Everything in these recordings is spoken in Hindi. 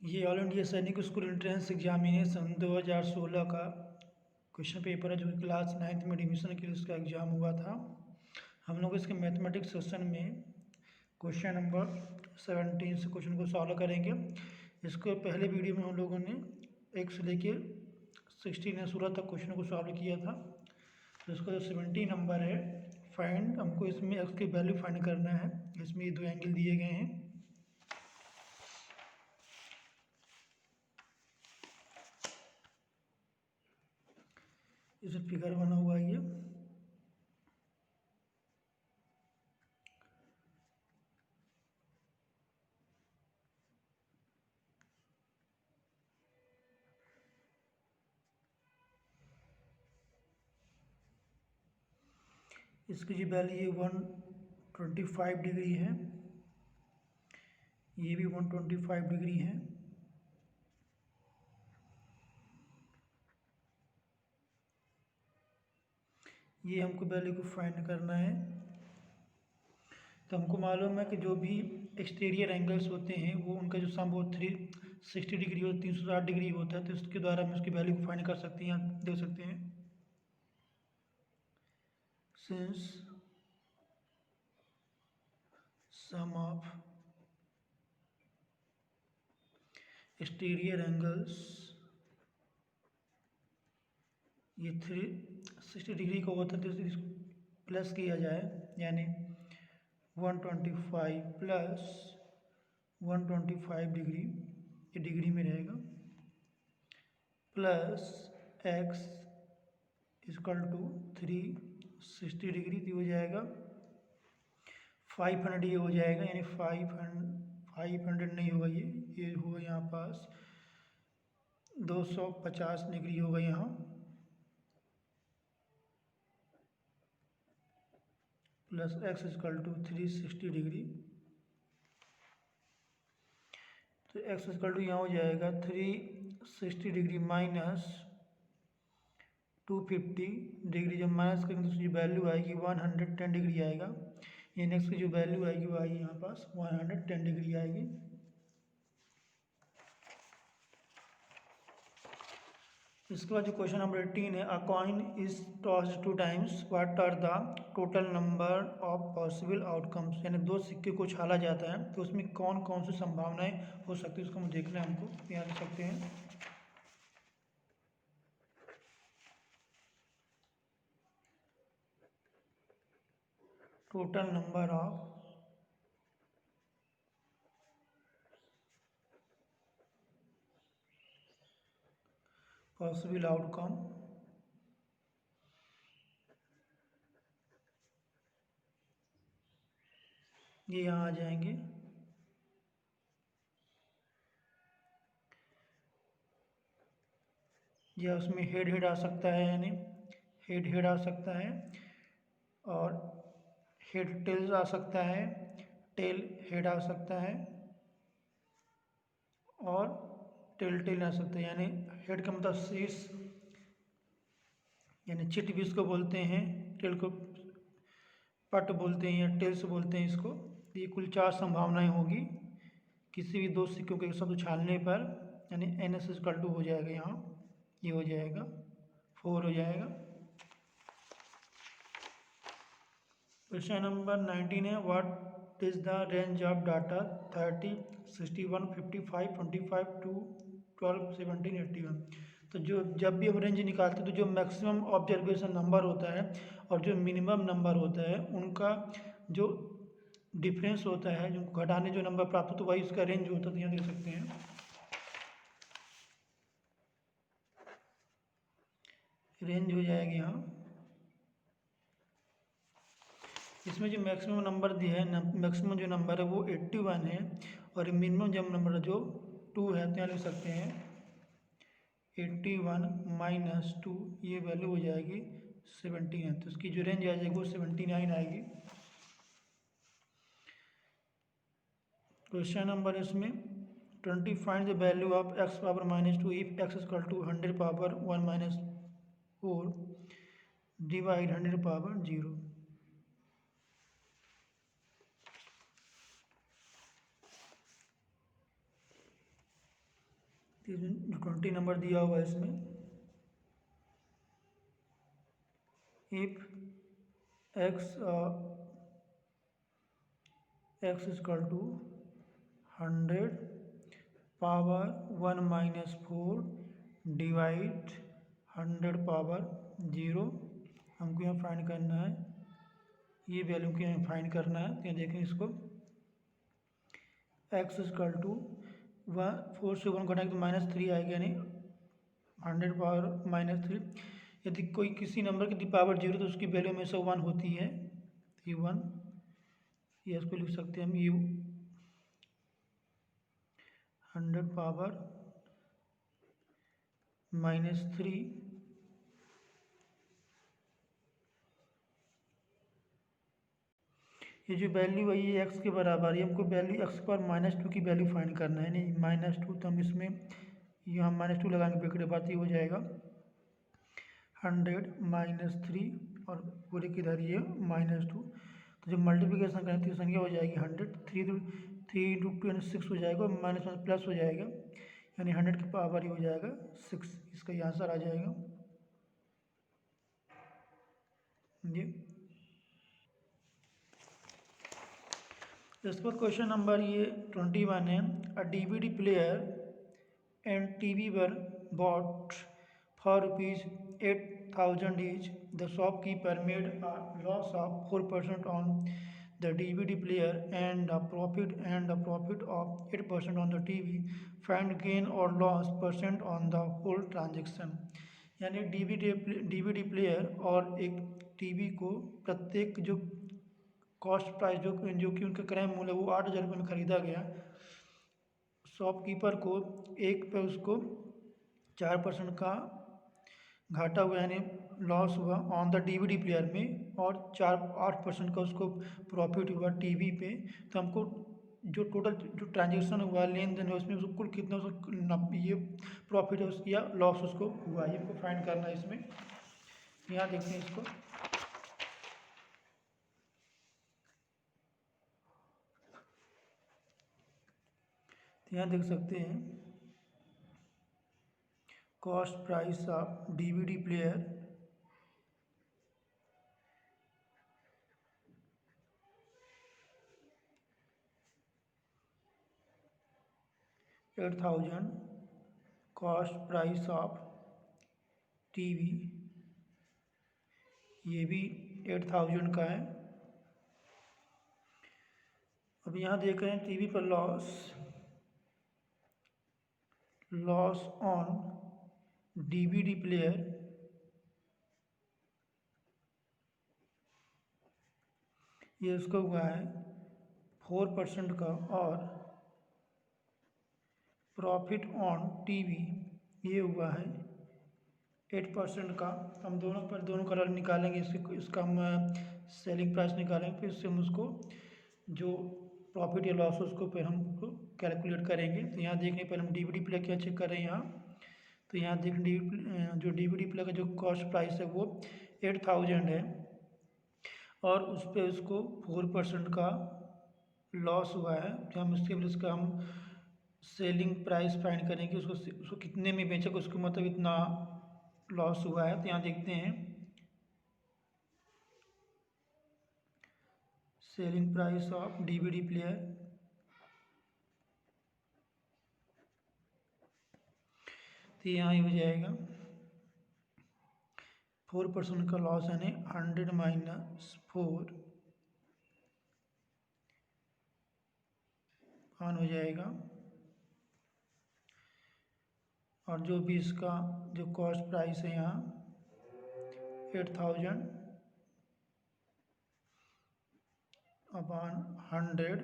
ये ऑल इंडिया सैनिक स्कूल एंट्रेंस एग्जामिनेशन 2016 का क्वेश्चन पेपर है, जो कि क्लास 9th में एडमिशन के लिए इसका एग्ज़ाम हुआ था। हम लोग इसके मैथमेटिक्स सेक्शन में क्वेश्चन नंबर 17 से क्वेश्चन को सॉल्व करेंगे। इसके पहले वीडियो में हम लोगों ने 1 से लेके 16 16 तक क्वेश्चन को सॉल्व किया था। तो इसका जो 17 नंबर है, फाइंड, हमको इसमें एक्स की वैल्यू फाइंड करना है। इसमें ये दो एंगल दिए गए हैं। इसे फिगर बना हुआ है ये। इसकी जो वैल्यू 125 डिग्री है, ये भी 125 डिग्री है। ये हमको वैल्यू को फाइंड करना है। तो हमको मालूम है कि जो भी एक्सटीरियर एंगल्स होते हैं वो उनका जो सम वो 360 डिग्री और 360 डिग्री होता है। तो इसके द्वारा हम उसकी वैल्यू को फाइंड कर सकते हैं, यहाँ देख सकते हैं। Since sum of exterior angles, ये 360 डिग्री का होता है, तो इसको प्लस किया जाए, यानी 125 प्लस 125 डिग्री, ये डिग्री में रहेगा, plus x equal to 360 degree, तो हो जाएगा 500, ये हो जाएगा, यानी 500 नहीं होगा, ये होगा यहाँ पास 250 डिग्री होगा यहाँ, plus x equal to 360 degree. तो एक्स इक्वल टू यहाँ हो जाएगा 360 डिग्री माइनस 250 डिग्री। जब माइनस करेंगे तो उसकी वैल्यू आएगी 110 डिग्री आएगा। ये नेक्स्ट की जो वैल्यू आएगी वो आएगी यहाँ पास 110 डिग्री आएगी। इसके बाद जो क्वेश्चन नंबर 18 है, a coin is tossed 2 times, what are the total number of possible outcomes. यानी 2 सिक्के को उछाला जाता है तो उसमें कौन कौन सी संभावनाएं हो सकती है, उसको हम देखना है। हमको यहाँ देख सकते हैं, total number of possible outcome, ये यहाँ आ जाएंगे। या उसमें हेड हेड आ सकता है, यानी हेड हेड आ सकता है, और हेड टेल्स आ सकता है, टेल हेड आ सकता है, और टेल टेल आ सकता है। यानी हेड का मतलब शीर्ष, यानी चिट भी इसको बोलते हैं, टेल को पट बोलते हैं, या टेल्स बोलते हैं इसको। ये कुल 4 संभावनाएं होगी किसी भी 2 सिक्कों के साथ उछालने पर, यानी एन एस इक्वल टू हो जाएगा यहाँ, ये हो जाएगा 4 हो जाएगा। क्वेश्चन नंबर 19 है, what is the range of data 30, 61, 55, 25 to 12, 17, 81। तो जो जब भी हम रेंज निकालते हैं तो जो मैक्सिमम ऑब्जर्वेशन नंबर होता है और जो मिनिमम नंबर होता है उनका जो डिफरेंस होता है, जो घटाने जो नंबर प्राप्त होता है वही इसका रेंज होता है। तो यहाँ देख सकते हैं, रेंज हो जाएगा यहाँ। इसमें जो मैक्सिमम नंबर दिया है, मैक्सिमम जो नंबर है वो 81 है, और मिनिमम जब नंबर जो 2 है, तो यहाँ लिख सकते हैं 81 माइनस 2, ये वैल्यू हो जाएगी 17 है। तो इसकी जो रेंज आ जाएगी वो 79 आएगी। क्वेश्चन नंबर इसमें 20, find the value of x power -2 if x equal to 100 power 1 minus 4 divide 100 power 0। जो 20 नंबर दिया हुआ है इसमें, if x x equal to 100 power 1 minus 4 divide 100 power 0, हमको यहाँ फाइंड करना है, ये वैल्यू के यहाँ फाइंड करना है। तो यहाँ देखें इसको, x इजकल टू 4 से 1 घटाएंगे तो -3 आएगा, यानी 100 पावर -3। यदि कोई किसी नंबर की पावर 0 तो उसकी वैल्यू हमेशा 1 होती है, ये 1, ये इसको लिख सकते हैं हम, ये 100 पावर -3 ये जो वैल्यू है ये x के बराबर है, हमको वैल्यू x पर -2 की वैल्यू फाइंड करना है, नहीं -2, तो हम इसमें यहाँ -2 लगाएंगे, ब्रैकेट बात ही हो जाएगा 100 -3 और पूरे की इधर ये -2, तो जब मल्टीप्लिकेशन करें तो संख्या हो जाएगी 100, 3 इंटू 2 यानी 6 हो जाएगा, -1 प्लस हो जाएगा, यानी 100 की पावर ही हो जाएगा 6, इसका ये आंसर आ जाएगा ये। इसके बाद क्वेश्चन नंबर ये 21 है, a DVD player and TV were bought for ₹8,000 each. The shopkeeper made a loss of 4% on the DVD player and a profit of 8% on the TV. Find gain or loss percent on the whole transaction. यानी डीवीडी प्लेयर और एक टीवी को प्रत्येक जो कॉस्ट प्राइस जो कि उनका क्रय मूल्य वो 8,000 रुपये में ख़रीदा गया, शॉपकीपर को एक पे उसको 4% का घाटा हुआ, यानी लॉस हुआ ऑन द डीवीडी प्लेयर में, और 8% का उसको प्रॉफिट हुआ टीवी पे। तो हमको जो टोटल जो ट्रांजेक्शन हुआ, लेन देन है, उसमें उसको कुल कितना ये प्रॉफिट है या लॉस उसको हुआ, ये हमको फाइंड करना है इसमें। यहाँ देखते हैं इसको, तो यहाँ देख सकते हैं cost price of DVD player $8,000, cost price of TV ये भी 8,000 का है। अब यहाँ देख रहे हैं टीवी पर लॉस ऑन डीवीडी प्लेयर ये उसका हुआ है 4% का, और प्रॉफिट ऑन टीवी ये हुआ है 8% का। हम दोनों कलर निकालेंगे, इसका हम सेलिंग प्राइस निकालेंगे, फिर उससे हम उसको जो प्रॉफिट या लॉस उसको फिर हम कैलकुलेट करेंगे। तो यहाँ देखने पहले हम डीवीडी प्लेयर क्या चेक कर रहे हैं यहाँ, तो यहाँ देख जो डीवीडी प्लेयर का जो कॉस्ट प्राइस है वो 8,000 है, और उस पर उसको 4% का लॉस हुआ है। तो हम इसके लिए इसका हम सेलिंग प्राइस फाइंड करेंगे, उसको कितने में बेचा, उसको मतलब इतना लॉस हुआ है। तो यहाँ देखते हैं selling price of DVD player, तो यहाँ ही हो जाएगा 4% का लॉस, यानी 100 माइनस 4 ऑन हो जाएगा, और जो भी इसका जो कॉस्ट प्राइस है यहाँ 8,000 अपॉन 100,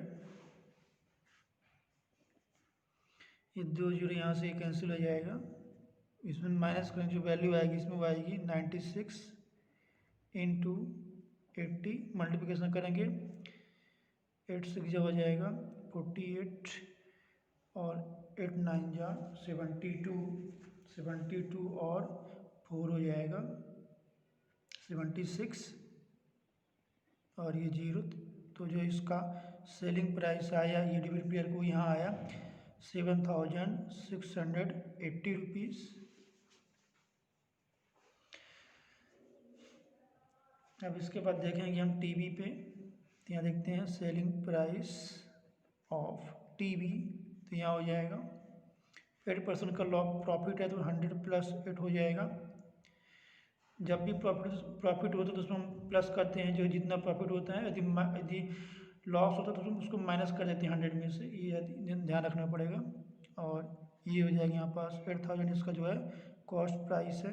ये 2 जीरो यहाँ से कैंसिल हो जाएगा, इसमें माइनस करें जो वैल्यू आएगी इसमें वो आएगी 96 इंटू 80, मल्टीप्लिकेशन करेंगे 8 से जब हो जाएगा 48, और 8 9 जा 72 और 4 हो जाएगा 76, और ये 0। तो जो इसका सेलिंग प्राइस आया ये डीवीडी प्लेयर को यहाँ आया ₹7,680। अब इसके बाद देखेंगे हम टीवी पे, तो यहाँ देखते हैं सेलिंग प्राइस ऑफ टीवी, तो यहाँ हो जाएगा 8% का लॉक प्रॉफिट है तो 100 + 8 हो जाएगा। जब भी प्रॉफिट होता है तो उसमें हम प्लस करते हैं, जो जितना प्रॉफिट होता है, यदि लॉस होता है तो उसको माइनस कर देते हैं 100 में से, ये ध्यान रखना पड़ेगा। और ये हो जाएगा यहाँ पास 8000 इसका जो है कॉस्ट प्राइस है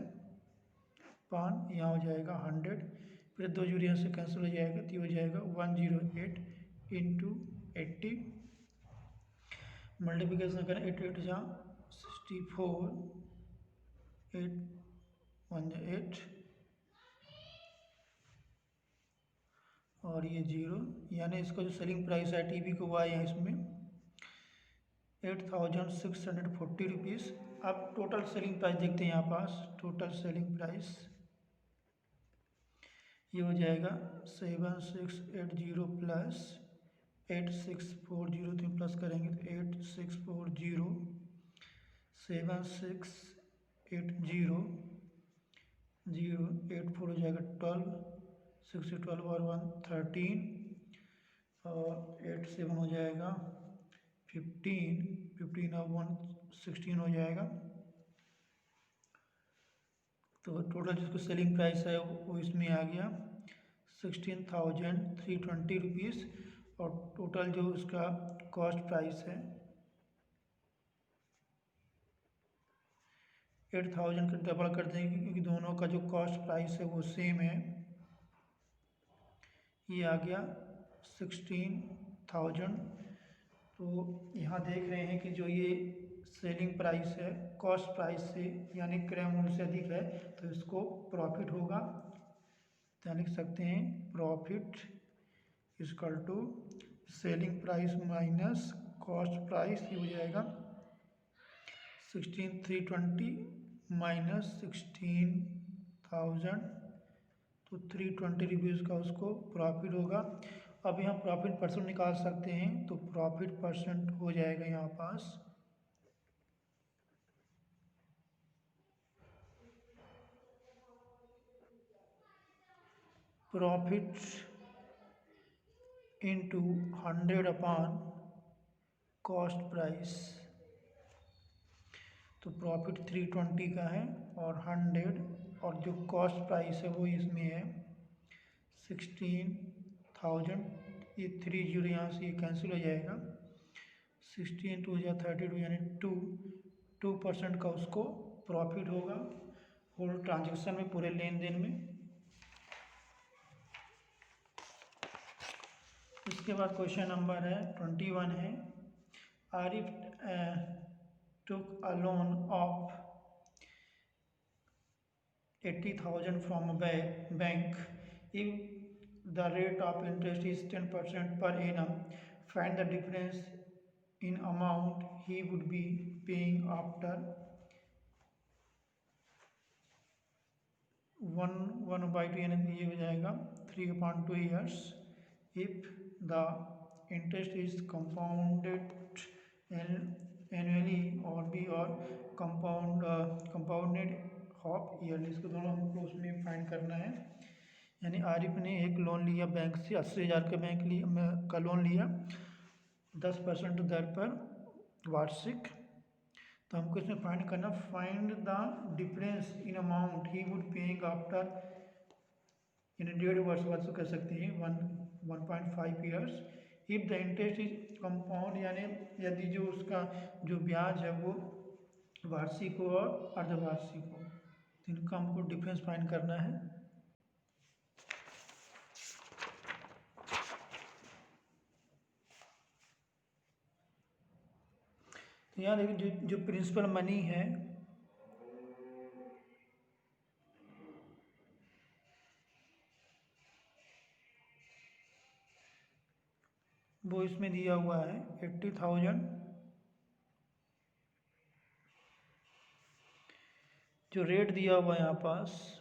पान, यहाँ हो जाएगा 100, फिर 2 जीरो यहाँ से कैंसिल हो जाएगा तो ये हो जाएगा 108 × 80, मल्टीप्लिकेशन करें 8 8 जा 64, 8 1 8 और ये 0, यानी इसका जो सेलिंग प्राइस है टीवी को हुआ है इसमें 8640 रुपीज़। अब टोटल सेलिंग प्राइस देखते हैं यहाँ पास, टोटल सेलिंग प्राइस ये हो जाएगा 7680 प्लस 8640, तो प्लस करेंगे तो 8640 7680 0 8 4 हो जाएगा 12, 6 से 12 और 1 13 और 8 7 हो जाएगा 15, 15 और 1 16 हो जाएगा। तो टोटल जिसको सेलिंग प्राइस है वो इसमें आ गया 16,320 रुपीज़, और टोटल जो उसका कॉस्ट प्राइस है 8000 का डबल कर देंगे क्योंकि दोनों का जो कॉस्ट प्राइस है वो सेम है। ये आ गया 16,000। तो यहाँ देख रहे हैं कि जो ये सेलिंग प्राइस है कॉस्ट प्राइस से यानी क्रय मूल्य से अधिक है तो इसको प्रॉफिट होगा, तो लिख सकते हैं profit equal to selling price minus cost price, ये हो जाएगा 16,320 माइनस 16,000, तो 320 रुपीज़ का उसको प्रॉफिट होगा। अब यहाँ प्रॉफिट परसेंट निकाल सकते हैं, तो प्रॉफिट परसेंट हो जाएगा यहाँ पास profit into 100 upon cost price. तो प्रॉफिट 320 का है और 100, और जो कॉस्ट प्राइस है वो इसमें है 16,000। ये 30 यहाँ से ये कैंसिल हो जाएगा, 16 2 या 32 यानी 2% का उसको प्रॉफिट होगा होल ट्रांजेक्शन में, पूरे लेन देन में। इसके बाद क्वेश्चन नंबर है 21 है, Arif took a loan of 80,000 from a bank. If the rate of interest is 10% per annum, find the difference in amount he would be paying after 1/2, यानी ये हो जाएगा 3/2 years. If the interest is compounded annually or compounded half yearly, इसको दोनों हमको उसमें फाइंड करना है। यानी आरिफ ने एक लोन लिया बैंक से 80,000 का लोन लिया 10% दर पर वार्षिक, तो हमको इसमें फाइंड करना, find the difference in amount he would paying after, इन 1.5 वर्ष बाद कह सकते हैं 1.5 years. If the interest is compound, यानी यदि जो उसका जो ब्याज है वो वार्षिक हो और अर्धवार्षिक हो, तो इनका हमको डिफरेंस फाइंड करना है। तो यहाँ देखिए जो प्रिंसिपल मनी है वो इसमें दिया हुआ है 80,000, जो रेट दिया हुआ है यहाँ पास,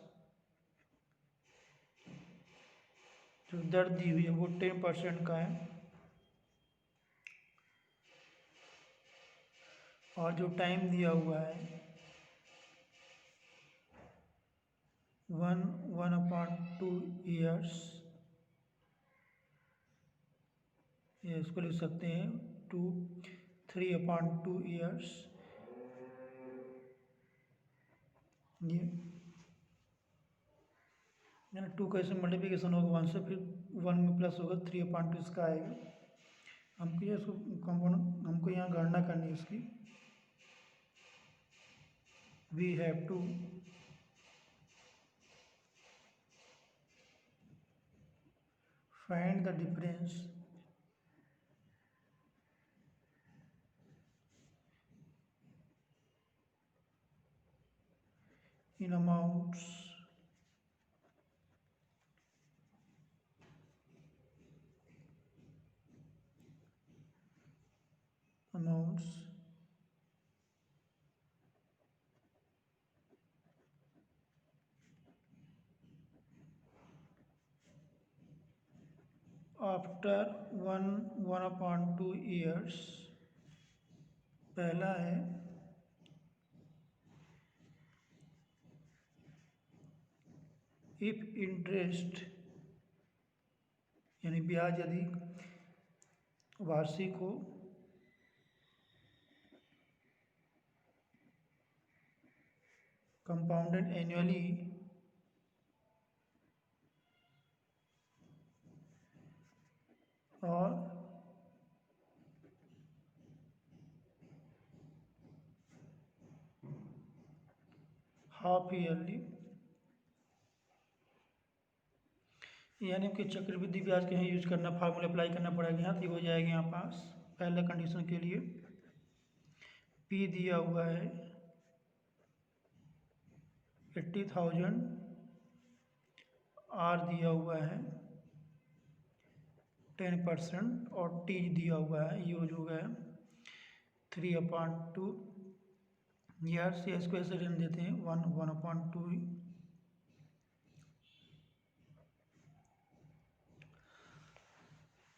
जो दर दी हुई है वो 10% का है। और जो टाइम दिया हुआ है 1/2 ईयर्स, ये इसको लिख सकते हैं 3/2 ईयर्स। ये 2 का इसमें मल्टीप्लिकेशन होगा 1 से, फिर 1 में प्लस होगा 3/2 इसका आएगा। हमको ये इसको कंपाउंड हमको यहाँ गणना करनी है इसकी। We have to find the difference in amounts after 1/2 years। पहला है इफ इंटरेस्ट यानी ब्याज यदि वार्षिक हो, कंपाउंडेड एनुअली और हाफ ईयरली, यानी कि चक्रवृद्धि ब्याज के यहाँ यूज करना, फार्मूला अप्लाई करना पड़ेगा यहाँ, तो हो जाएगा यहाँ पास। पहला कंडीशन के लिए P दिया हुआ है 80,000, R दिया हुआ है 10% और T दिया हुआ है, ये हो गया 3/2 ईयर्स। या इसको ऐसे रहने देते हैं 1/2।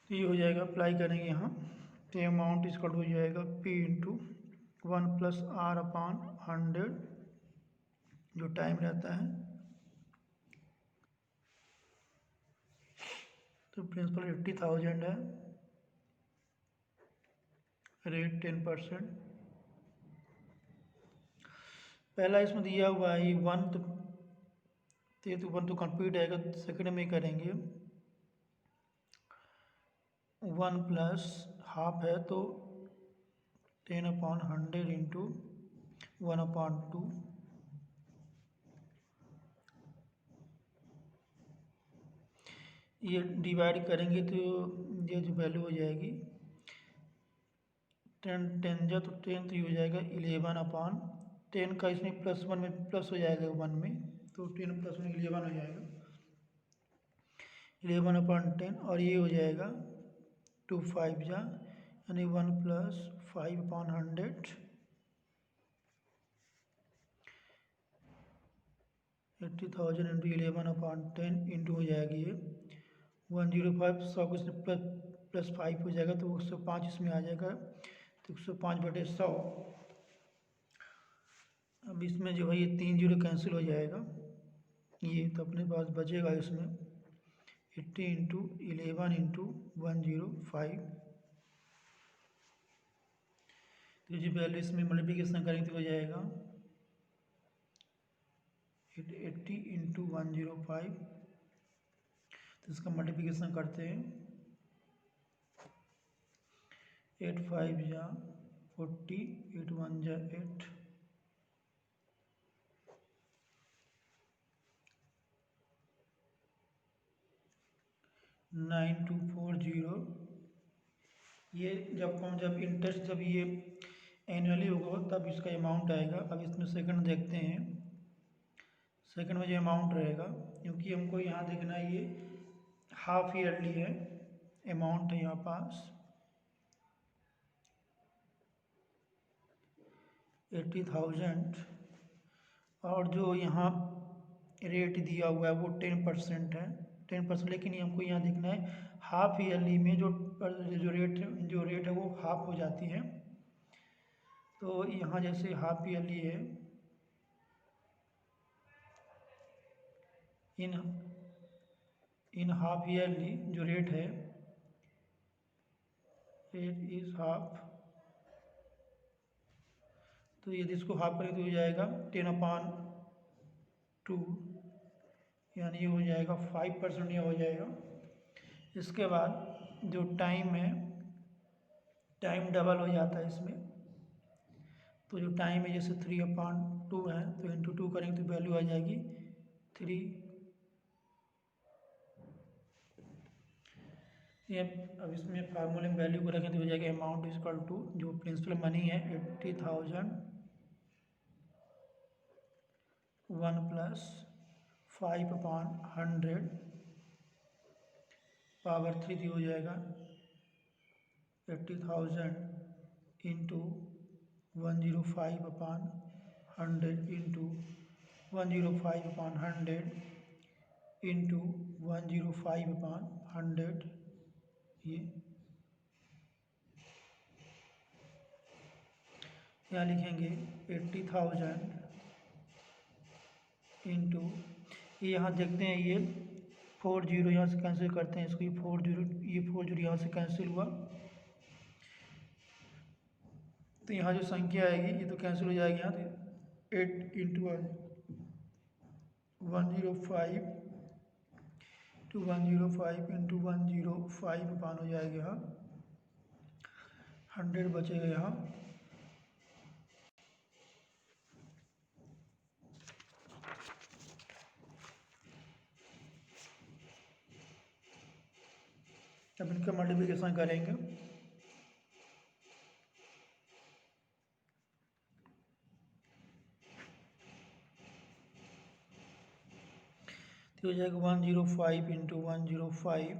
तो ये हो जाएगा, अप्लाई करेंगे यहाँ तो अमाउंट इसका हो जाएगा P इंटू 1 + R/100 जो टाइम रहता है। तो प्रिंसिपल 80,000 है, रेट 10%। पहला इसमें दिया हुआ है 1, तो 1 तो कंप्लीट आएगा, सेकंड में करेंगे 1 + हाफ है तो 10/100 इंटू 1/2। ये डिवाइड करेंगे तो ये जो वैल्यू हो जाएगी 10 जा तो 10, तो ये हो जाएगा 11/10 का, इसमें +1 में प्लस हो जाएगा 1 में, तो 10 + 1 11 हो जाएगा 11/10। और ये हो जाएगा 2 5 जा यानी 1 + 5/100 80,000 इंटू 11/10 इंटू हो जाएगी ये 105। 100 को इसमें +5 हो जाएगा तो 105 इसमें आ जाएगा, तो 105/100। अब इसमें जो है ये 3 जीरो कैंसिल हो जाएगा, ये तो अपने पास बचेगा इसमें 80 इंटू 11 इंटू 105। तो जो वैल्यू इसमें मल्टीप्लिकेशन करेंगे तो हो जाएगा 80 इंटू 105। तो इसका मल्टीप्लिकेशन करते हैं 8 5 जा 40, 8 1 जा 8, 9240। ये जब इंटरेस्ट जब ये एनुअली होगा तब इसका अमाउंट आएगा। अब इसमें सेकंड देखते हैं, सेकंड में जो अमाउंट रहेगा, क्योंकि हमको यहाँ देखना है ये हाफ ईयरली है, अमाउंट है यहाँ पास 80,000 और जो यहाँ रेट दिया हुआ है वो 10% है, 10%। लेकिन ये हमको यहाँ देखना है हाफ ईयरली में जो रेट है वो हाफ हो जाती है। तो यहाँ जैसे हाफ ईयरली है, इन हाफ ईयरली जो रेट है, रेट इज हाफ, तो यदि इसको हाफ करें तो हो जाएगा 10/2, यानी ये हो जाएगा 5%, ये हो जाएगा। इसके बाद जो टाइम है, टाइम डबल हो जाता है इसमें, तो जो टाइम है जैसे 3/2 है, तो इंटू 2 करेंगे तो वैल्यू आ जाएगी 3। ये अब इसमें फार्मूले में वैल्यू को रखें तो हो जाएगा अमाउंट इज इक्वल टू, जो प्रिंसिपल मनी है 80,000, 1 + 5/100 पावर 3 हो जाएगा 80,000 इंटू 105/100 इंटू 105/100 इंटू 105/100, ये यहाँ लिखेंगे 80,000 इंटू, ये यहाँ देखते हैं ये 40 यहाँ से कैंसिल करते हैं इसको, ये 40 यहाँ से कैंसिल हुआ, तो यहाँ जो संख्या आएगी ये तो कैंसिल हो जाएगी यहाँ, तो 8 इंटू 105 टू 105 इंटू 105 हो जाएगा यहाँ, 100 बचेगा यहाँ। अब इनका मल्टीप्लिकेशन करेंगे, तो हो जाएगा 105 इंटू 105,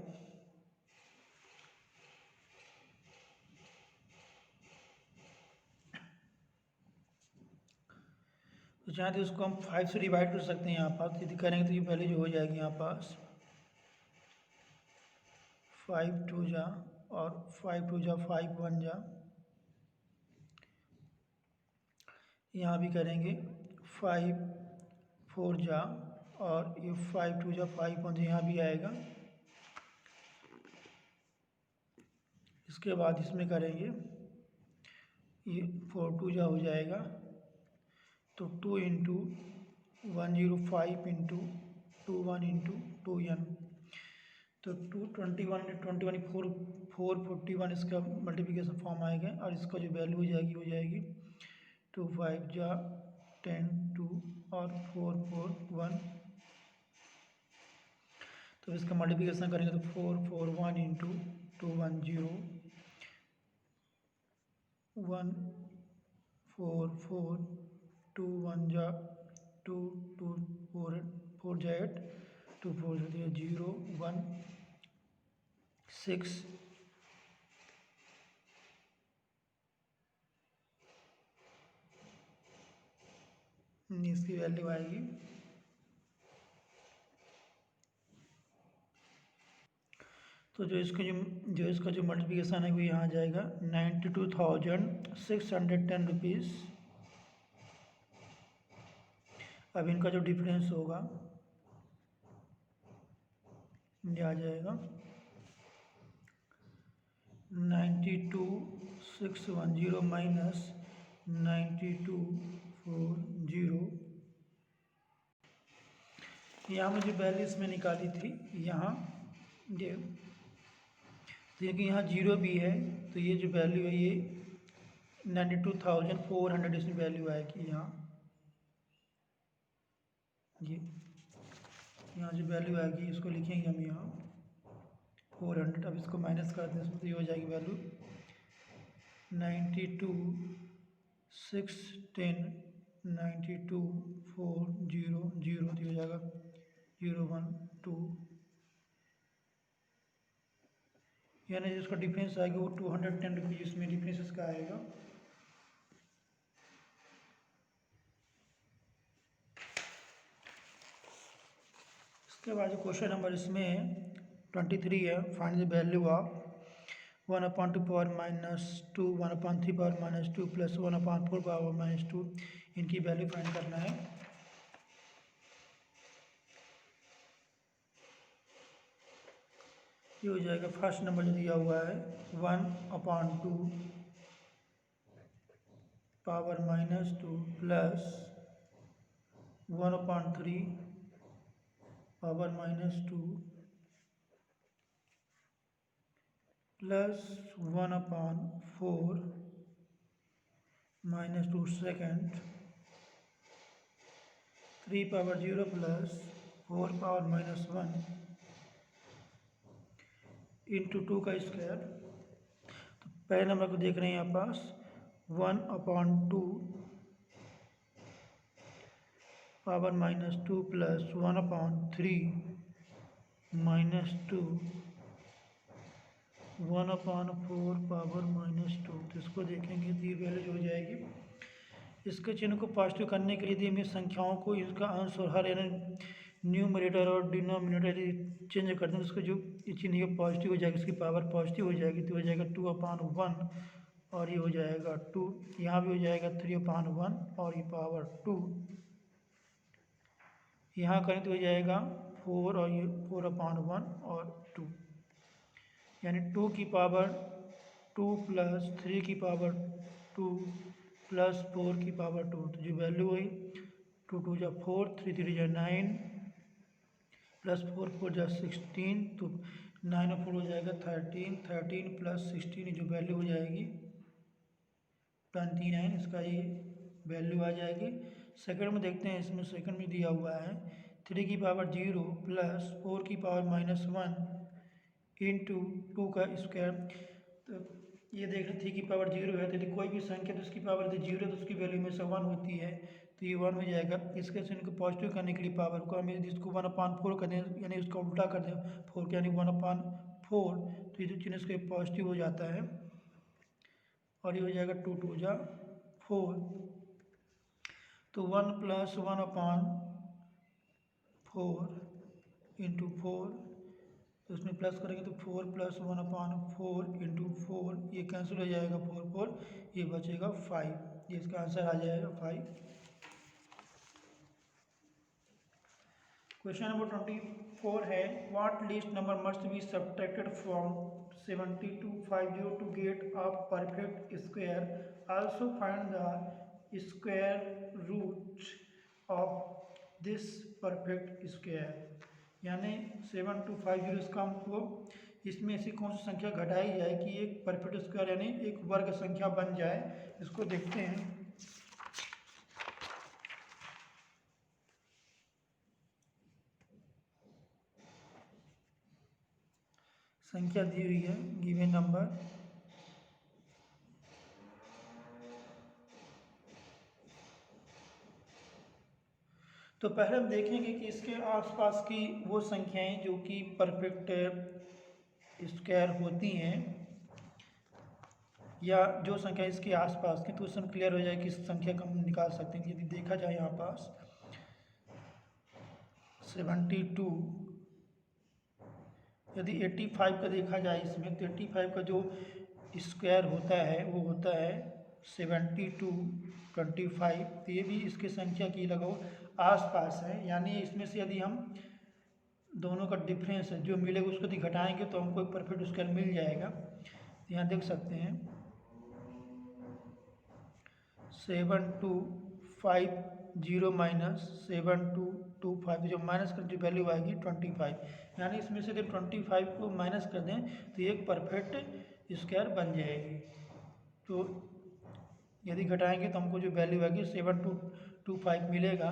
तो चाहे तो उसको हम 5 से डिवाइड कर सकते हैं यहाँ पास, यदि करेंगे तो ये पहले जो हो जाएगी यहाँ पास 5 2 जा और 5 2 जा 5 1 जा, यहाँ भी करेंगे 5 4 जा और ये 5 2 जा 5 1 यहाँ भी आएगा। इसके बाद इसमें करेंगे, ये 4 2 जा हो जाएगा, तो 2 इंटू 105 इंटू 21 इंटू 2n, तो 221 441 इसका मल्टीप्लिकेशन फॉर्म आएगा, और इसका जो वैल्यू हो जाएगी 2 5 जा 10 2 और 4 4 1, तो इसका मल्टीप्लिकेशन करेंगे तो 4 4 1 इंटू 2 1 0 1 4 4 2 1 जा 2 2 4 4 जा 8 2 4 0 1 6 इसकी वैल्यू आएगी। तो जो इसका जो मल्टीप्लिकेशन है वो यहाँ आ जाएगा 92,610 रुपीज़। अब इनका जो डिफरेंस होगा ये आ जाएगा 92,610 माइनस 92,440। यहाँ मुझे वैल्यू इसमें निकाली थी, यहाँ ये, तो क्योंकि यहाँ जीरो भी है तो ये जो वैल्यू है ये 92,400 इसमें वैल्यू आएगी यहाँ, ये यहाँ जो वैल्यू आएगी इसको लिखेंगे हम यहाँ 400। अब इसको माइनस कर दें इसमें तो ये हो जाएगी वैल्यू 92,610 92,400 तो हो जाएगा 012, यानी जिसका डिफरेंस आएगा वो 210 रुपीज़ इसमें डिफरेंस इसका आएगा। इसके बाद जो क्वेश्चन नंबर इसमें 23 है, find the value of 1/2 1/3 plus 1/4 इनकी वैल्यू फाइंड करना है। ये हो जाएगा फर्स्ट नंबर जो दिया हुआ है 1/2 (2) plus 1/3 (2) plus 1/4 (2) second 3/0 plus 4 (1) into 2 का स्क्वायर। तो पहले नंबर को देख रहे हैं यहाँ पास 1/2 (2) प्लस 1/3 (2) 1/4 (2). तो इसको देखेंगे तो ये वैल्यू जो हो जाएगी। इसके चिन्ह को पॉजिटिव करने के लिए हमें संख्याओं को इसका अंश और हर यानी न्यूमरेटर और डिनोमिनेटर यदि चेंज कर दें उसको जो चिन्ह पॉजिटिव हो जाएगा, इसकी पावर पॉजिटिव हो जाएगी तो हो जाएगा 2/1 और ये हो जाएगा 2। यहाँ भी हो जाएगा 3/1 और ये पावर 2। यहाँ करें तो हो जाएगा 4 और ये 4/1 और 2 यानी 2 की पावर 2 प्लस 3 की पावर 2 प्लस 4 की पावर 2। तो जो वैल्यू हुई 2 2 जा 4 3 3 जा 9 प्लस 4 4 जा 16 तो 9 और 4 हो जाएगा 13 13 प्लस 16 जो वैल्यू हो जाएगी 29। इसका ये वैल्यू आ जाएगी। सेकंड में देखते हैं, इसमें सेकंड में दिया हुआ है 3 की पावर 0 प्लस 4 की पावर -1 इंटू 2 का स्क्वायर। तो ये देख रहे 3 की पावर 0 है तो यदि कोई भी संख्या तो उसकी पावर यदि 0 तो उसकी वैल्यू में से 1 होती है तो ये 1 हो जाएगा। इसके चिन्ह को पॉजिटिव करने के लिए पावर को हम यदि इसको 1/4 कर दें यानी उसका उल्टा कर दें 4 यानी 1/4 तो ये जो चिन्ह इसके पॉजिटिव हो जाता है और ये हो जाएगा 2 2 जा 4 तो 1 प्लस 1/4 इंटू 4 तो इसमें प्लस करेंगे तो 4 प्लस 1/4 इंटू 4 ये कैंसिल हो जाएगा 4 4 ये बचेगा 5। ये इसका आंसर आ जाएगा 5। क्वेश्चन नंबर 24 है what least number must be subtracted from 70 to 50 to get a perfect square, also find the square root of this perfect square। यानी 7 to 50 इसका हमको इसमें ऐसी कौन सी संख्या घटाई जाए कि एक परफेक्ट स्क्वायर यानी एक वर्ग संख्या बन जाए। इसको देखते हैं। संख्या दी हुई है गिवन नंबर तो पहले हम देखेंगे कि इसके आसपास की वो संख्याएं जो कि परफेक्ट स्क्वायर होती हैं या जो संख्या इसके आसपास की तो उससे क्लियर हो जाए कि इस संख्या को हम निकाल सकते हैं। यदि देखा जाए यहाँ पास 72 यदि 85 का देखा जाए इसमें तो 85 का जो स्क्वायर होता है वो होता है 72 25। तो ये भी इसके संख्या की लगाओ आसपास है यानी इसमें से यदि हम दोनों का डिफरेंस है जो मिलेगा उसको यदि घटाएंगे तो हमको एक परफेक्ट स्क्वायर मिल जाएगा। यहाँ देख सकते हैं 7250 माइनस 7225 जो माइनस कर जो वैल्यू आएगी 25 यानी इसमें से जब 25 को माइनस कर दें तो एक परफेक्ट स्क्वायर बन जाएगी। तो यदि घटाएंगे तो हमको जो वैल्यू आएगी 7225 मिलेगा।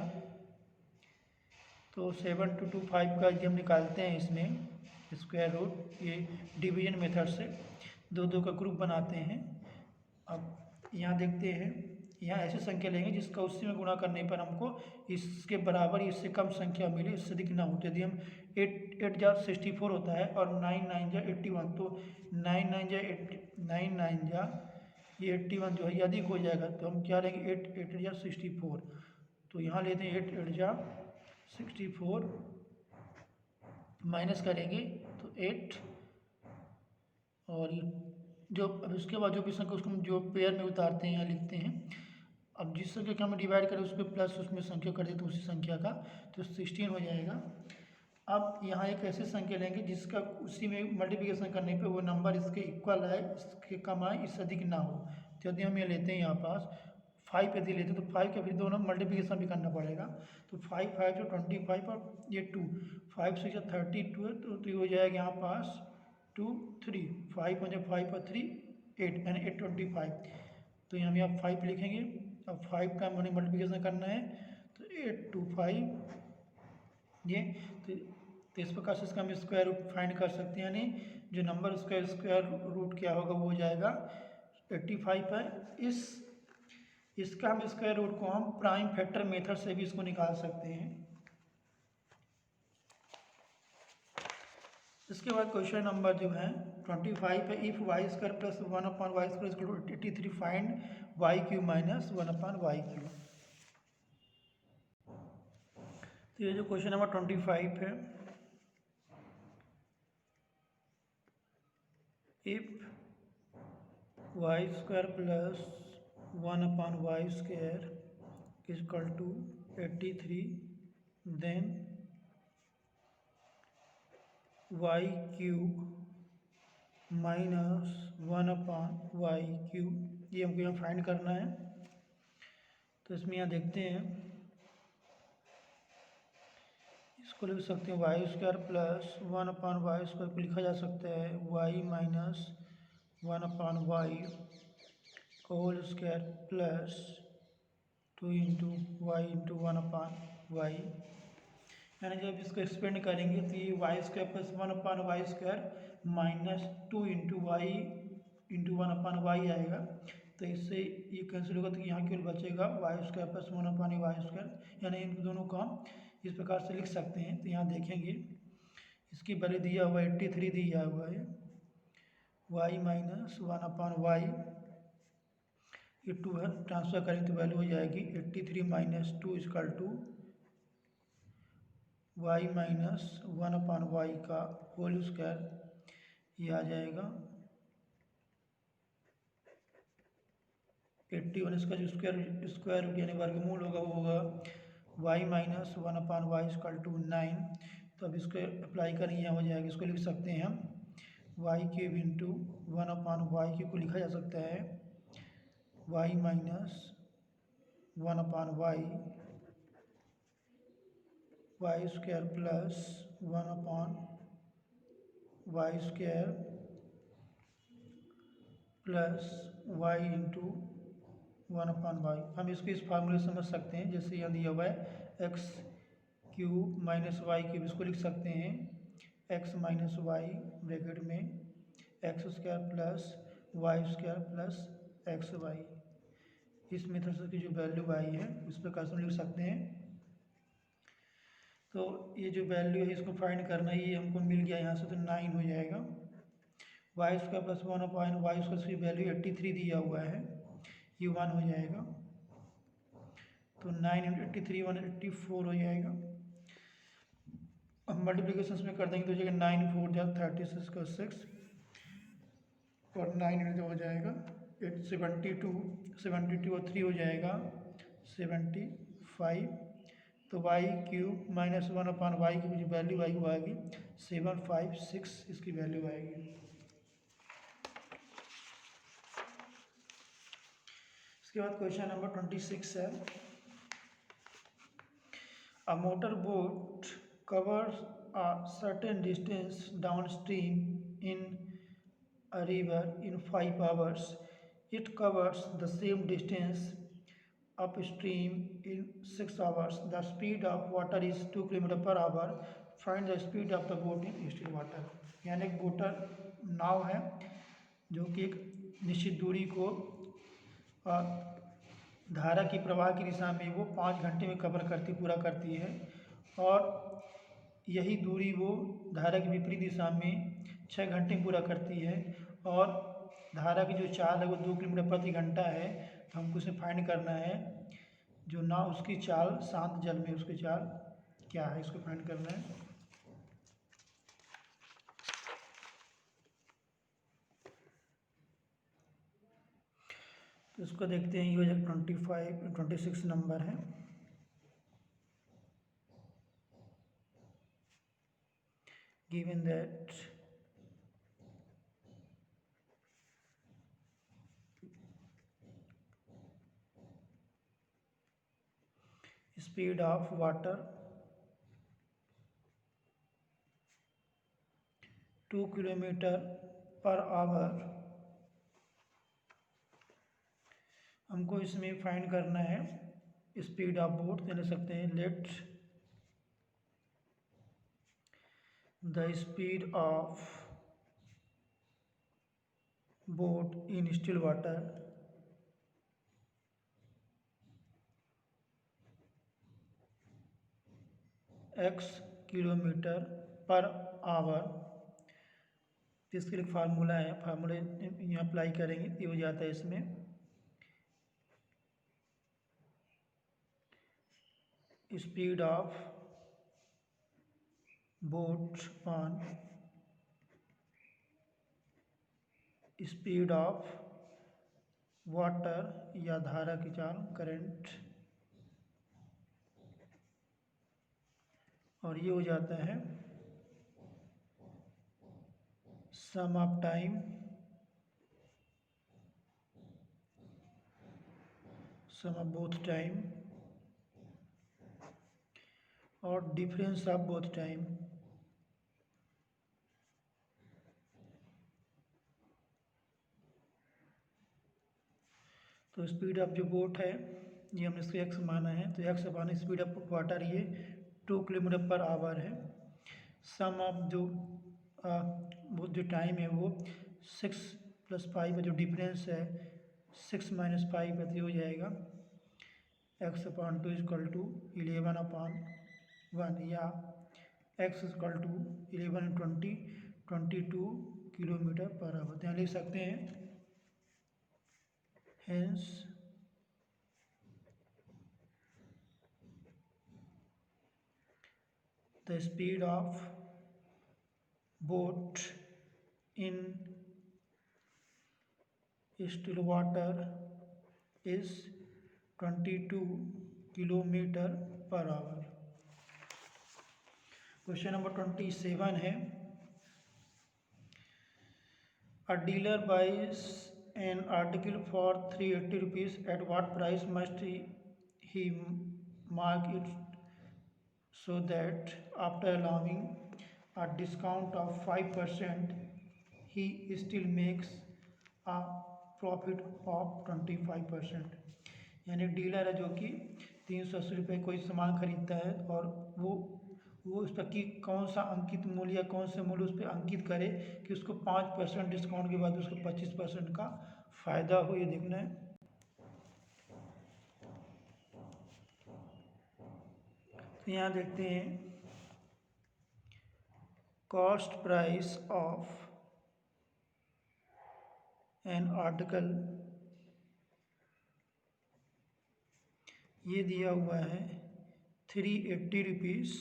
तो 7225 का यदि हम निकालते हैं इसमें स्क्वायर रूट ये डिवीजन मेथड से दो दो का ग्रुप बनाते हैं। अब यहाँ देखते हैं यहाँ ऐसी संख्या लेंगे जिसका उससे में गुणा करने पर हमको इसके बराबर इससे कम संख्या मिले इससे अधिक ना हो। यदि हम 8 जा 64 होता है और 9 9 जा 81 तो 9 9 जा 9 जा ये 81 जो है ये अधिक हो जाएगा। तो हम क्या लेंगे 8 8 जा 64 तो यहाँ लेते हैं 8 8 जा 64 माइनस करेंगे तो 8 और ये जो अब इसके बाद जो भी संख्या उसको हम जो पेयर में उतारते हैं या लिखते हैं। अब जिस संख्या का हम डिवाइड करें उस पर प्लस उसमें संख्या कर देते उसी संख्या का, तो 16 हो जाएगा। अब यहाँ एक ऐसी संख्या लेंगे जिसका उसी में मल्टीप्लिकेशन करने पे वो नंबर इसके इक्वल है, इसके कम आए, इससे अधिक ना हो। तो यदि हम ये लेते हैं यहाँ पास 5 यदि लेते हैं तो 5 के फिर दोनों मल्टीप्लिकेशन भी करना पड़ेगा। तो 5 5 से 25 और ये 2 5 6 32 है, तो ये हो जाएगा यहाँ पास 2 3 5 5 और 3 8 यानी 825। तो यहाँ भी आप 5 लिखेंगे। अब 5 का मैंने मल्टीप्लिकेशन करना है तो 825 ये। तो इस प्रकार से इसका हम स्क्वायर रूट फाइंड कर सकते हैं, यानी जो नंबर उसका स्क्वायर रूट क्या होगा वो हो जाएगा 85 है। इसका हम स्क्वायर रूट को हम प्राइम फैक्टर मेथड से भी इसको निकाल सकते हैं। इसके बाद क्वेश्चन नंबर जो है 25 है, if y square plus 1/y² equal to 83 find y³ minus 1/y³। तो ये जो क्वेश्चन नंबर 25 है, if y² plus 1/y² equal to 83 then y³ minus 1/y³, ये हमको यहाँ फाइंड करना है। तो इसमें यहाँ देखते हैं, इसको लिख सकते हैं y² प्लस 1/y² को लिखा जा सकता है y minus 1/y whole square plus 2 into y into 1/y। यानी जब इसको एक्सपेंड करेंगे तो ये y² plus 1/y² minus 2 into y into 1/y आएगा। तो इससे ये कैंसिल होगा तो यहाँ केवल बचेगा y² प्लस 1/y², यानी इन दोनों को हम इस प्रकार से लिख सकते हैं। तो यहाँ देखेंगे इसकी वैल्यू दिया हुआ 83 दिया हुआ है, y माइनस 1/y, ये 2 है, ट्रांसफर करें तो वैल्यू हो जाएगी 83 minus 2 equal to y minus 1/y का होल स्क्वायर, ये आ जाएगा 81। इसका जो स्क्वायर रूट यानी वर्गमूल होगा वो होगा y minus 1/y equal to 9। तो अब इसको अप्लाई करेंगे, यहाँ हो जाएगा, इसको लिख सकते हैं हम y³ इंटू 1/y³ को लिखा जा सकता है y minus 1/y y² plus 1/y² plus y into 1/y। हम इसको इस फार्मूले समझ सकते हैं, जैसे यहाँ दिया हुआ है x³ माइनस y³, इसको लिख सकते हैं x माइनस वाई ब्रैकेट में x² plus y² plus xy। इस मेथड से की जो वैल्यू आई है उस प्रकार से हम लिख सकते हैं। तो ये जो वैल्यू है इसको फाइंड करना है, ये हमको मिल गया यहाँ से, तो 9 हो जाएगा। y² प्लस 1/y² की वैल्यू 83 दिया हुआ है, ये 1 हो जाएगा। तो 9 इंटू 83 184 हो जाएगा। अब मल्टीप्लिकेशन में कर देंगे तो हो जाएगा 9 4 जा 36 का 6 और 9 इंटू हो जाएगा 72 और 3 हो जाएगा 75। तो y³ माइनस 1/y की जो वैल्यू आएगी वो आएगी 756, इसकी वैल्यू आएगी। इसके बाद क्वेश्चन नंबर 26 है, a motor boat covers a certain distance downstream in a river in 5 hours. It covers the same distance upstream in 6 hours. The speed of water is 2 km/h. Find the speed of the boat in still water. यानी एक बोटर नाव है जो कि एक निश्चित दूरी को धारा की प्रवाह की दिशा में वो 5 घंटे में कवर पूरा करती है, और यही दूरी वो धारा की विपरीत दिशा में 6 घंटे में पूरा करती है, और धारा की जो चाल है वो 2 किलोमीटर प्रति घंटा है। तो हमको इसे फाइंड करना है, जो नाव उसकी चाल शांत जल में उसकी चाल क्या है, इसको फाइंड करना है। इसको देखते हैं, ये हो जाएगा 26 नंबर है। Given that speed of water 2 kilometre per hour. हमको इसमें फाइंड करना है स्पीड ऑफ बोट। ले सकते हैं let the speed of boat in still water x kilometre per hour. इसके लिए फार्मूला है, फार्मूले यहाँ अप्लाई करेंगे, ये हो जाता है इसमें speed of boat on speed of water या धारा की चाल करंट, और ये हो जाता है sum of time sum of both time और डिफरेंस ऑफ बोथ टाइम। तो स्पीड ऑफ जो बोट है ये हमने इसको एक्स माना है, तो X upon speed of water ये 2 किलोमीटर पर आवर है। सम ऑफ वो जो टाइम है वो 6 + 5 जो डिफरेंस है 6 - 5 तो हो जाएगा x/2 = 11/1 या x = 11 × 20 22 किलोमीटर पर आवर। यहाँ लिख सकते हैं hence the speed of boat in still water is 22 kilometre per hour. Question number 27 है, a dealer buys an article for 380 rupees. At what price must he mark it so that after allowing a discount of 5% he still makes a profit of 25%। यानी डीलर है जो कि 380 रुपये कोई सामान खरीदता है और वो उस पर कि कौन सा अंकित मूल्य या कौन से मूल्य उस पर अंकित करे कि उसको 5% डिस्काउंट के बाद उसको 25% का फ़ायदा हो, ये देखना है। तो यहाँ देखते हैं cost price of an article, ये दिया हुआ है 380 रुपीज़।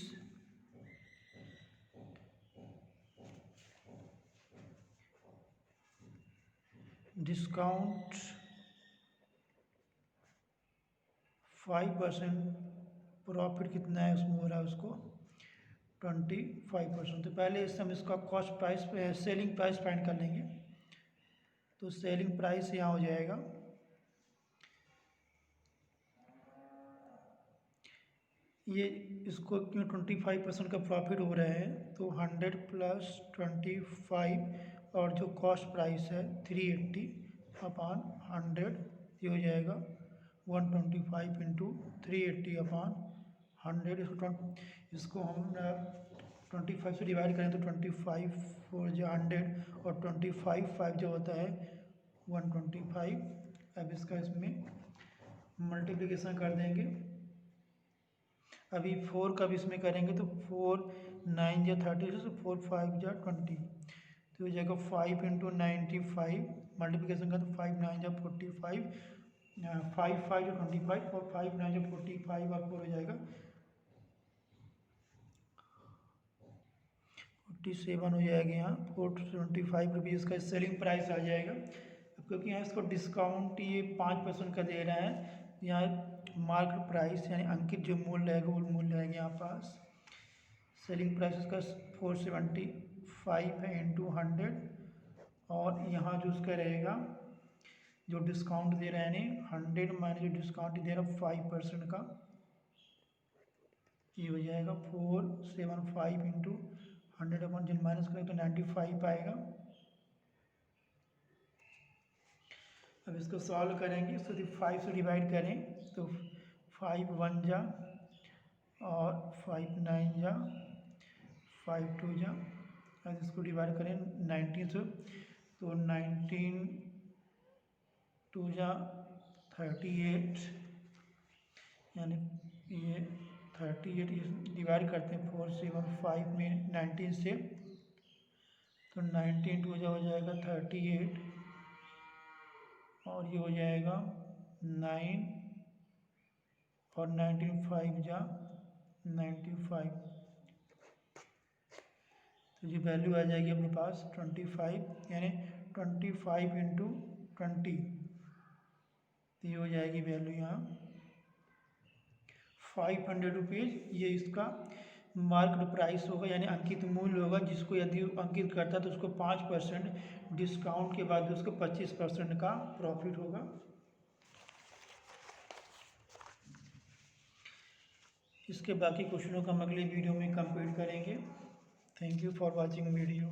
डिस्काउंट 5%, प्रॉफिट कितना है उसमें हो रहा है उसको 25%। तो पहले इस हम इसका cost price selling price find कर लेंगे। तो सेलिंग प्राइस यहाँ हो जाएगा ये, इसको क्यों 25% का प्रॉफिट हो रहा है तो 100 + 25 और जो कॉस्ट प्राइस है 380/100 ये हो जाएगा 125 × 380/100। इसको हम 25 से डिवाइड करें तो 25 4 × 100 और 25 5 जो होता है 125। अब इसका इसमें मल्टीप्लिकेशन कर देंगे। अभी 4 का भी इसमें करेंगे तो 4 9 × 30 से 4 5 × 20 तो हो जाएगा 5 × 95 मल्टीप्लिकेशन का तो 5 9 × 45 5 5 × 25 और 5 9 × 45 और 4 हो जाएगा 47 हो जाएगा। यहाँ 425 रुपीज़ का सेलिंग प्राइस आ जाएगा। क्योंकि यहाँ इसको डिस्काउंट ये 5% का दे रहा है, यहाँ मार्केट प्राइस यानी अंकित जो मूल्य रहेगा वो मूल्य रहेगा यहाँ पास। सेलिंग प्राइस इसका 475 है इंटू 100, और यहाँ जो उसका रहेगा जो डिस्काउंट दे रहा है यानी 100 माइनस जो डिस्काउंट दे रहा है 5% का, ये हो जाएगा 475 इंटू 100 अपन जब माइनस करें तो 95 आएगा। अब इसको सॉल्व करेंगे, इसको 5 से डिवाइड करें तो 5 1 जा और 5 9 जा, 5 2 जा, अब इसको डिवाइड करें 19 से तो 19 2 जा 38, यानी ये 38 डिवाइड करते हैं 475 में 19 से, तो 19 2 जा हो जाएगा 38 और ये हो जाएगा 9 और 19 5 जा 95, तो ये वैल्यू आ जाएगी अपने पास 25, यानी 25 इंटू 20, तो ये हो जाएगी वैल्यू यहाँ 500 रुपीज़। ये इसका मार्केट प्राइस होगा यानी अंकित मूल्य होगा, जिसको यदि अंकित करता है तो उसको 5% डिस्काउंट के बाद उसको 25% का प्रॉफिट होगा। इसके बाकी क्वेश्चनों का हम अगले वीडियो में कंप्लीट करेंगे। Thank you for watching video.